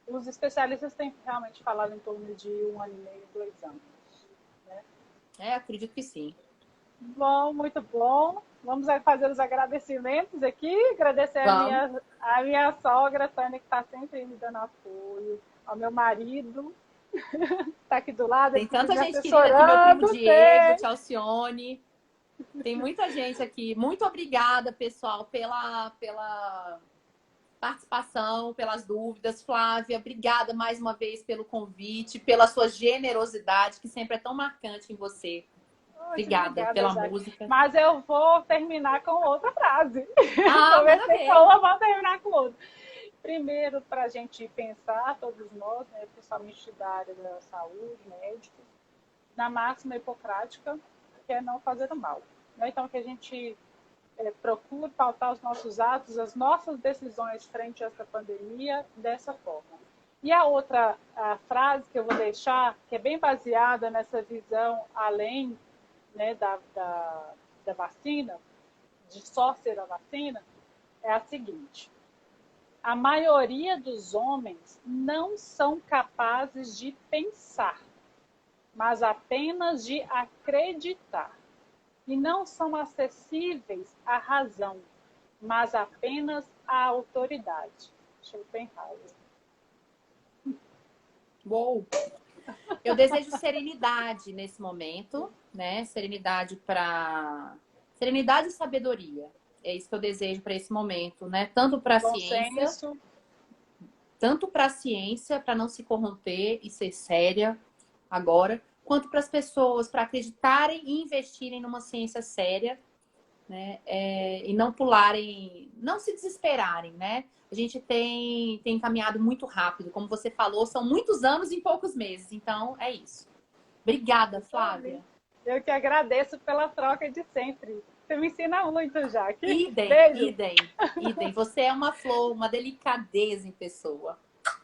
Os especialistas têm realmente falado em torno de 1 ano e meio, 2 anos. Acredito que sim. Bom, muito bom. Vamos fazer os agradecimentos aqui. Agradecer a minha sogra, Tânia, que está sempre me dando apoio. Ao meu marido, que está aqui do lado. Tem tanta gente querida aqui, meu primo Diego, tia Alcione. Tem muita gente aqui. Muito obrigada, pessoal, pela participação, pelas dúvidas. Flávia, obrigada mais uma vez pelo convite, pela sua generosidade, que sempre é tão marcante em você. Obrigada pela música. Mas eu vou terminar com outra frase. Comecei com uma, vou terminar com outra. Primeiro, para a gente pensar, todos nós, né, principalmente da área da saúde, médicos, na máxima hipocrática, que é não fazer o mal. Né? Então, que a gente procure pautar os nossos atos, as nossas decisões frente a essa pandemia dessa forma. E a outra frase que eu vou deixar, que é bem baseada nessa visão além, né, da vacina, de só ser a vacina, é a seguinte: a maioria dos homens não são capazes de pensar, mas apenas de acreditar. e não são acessíveis à razão, mas apenas à autoridade. Schopenhauer. Uou! Eu desejo serenidade nesse momento, né? Serenidade e sabedoria. É isso que eu desejo para esse momento, né? Tanto para a ciência, para não se corromper e ser séria agora, quanto para as pessoas, para acreditarem e investirem numa ciência séria, né? E não pularem, não se desesperarem, né? A gente tem caminhado muito rápido, como você falou, são muitos anos em poucos meses, então é isso. Obrigada, Flávia. Eu que agradeço pela troca de sempre. Você me ensina muito, Jaque. Idem. Você é uma flor, uma delicadeza em pessoa.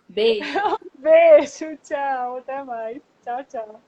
Beijo. Beijo, tchau, até mais. Tchau, tchau.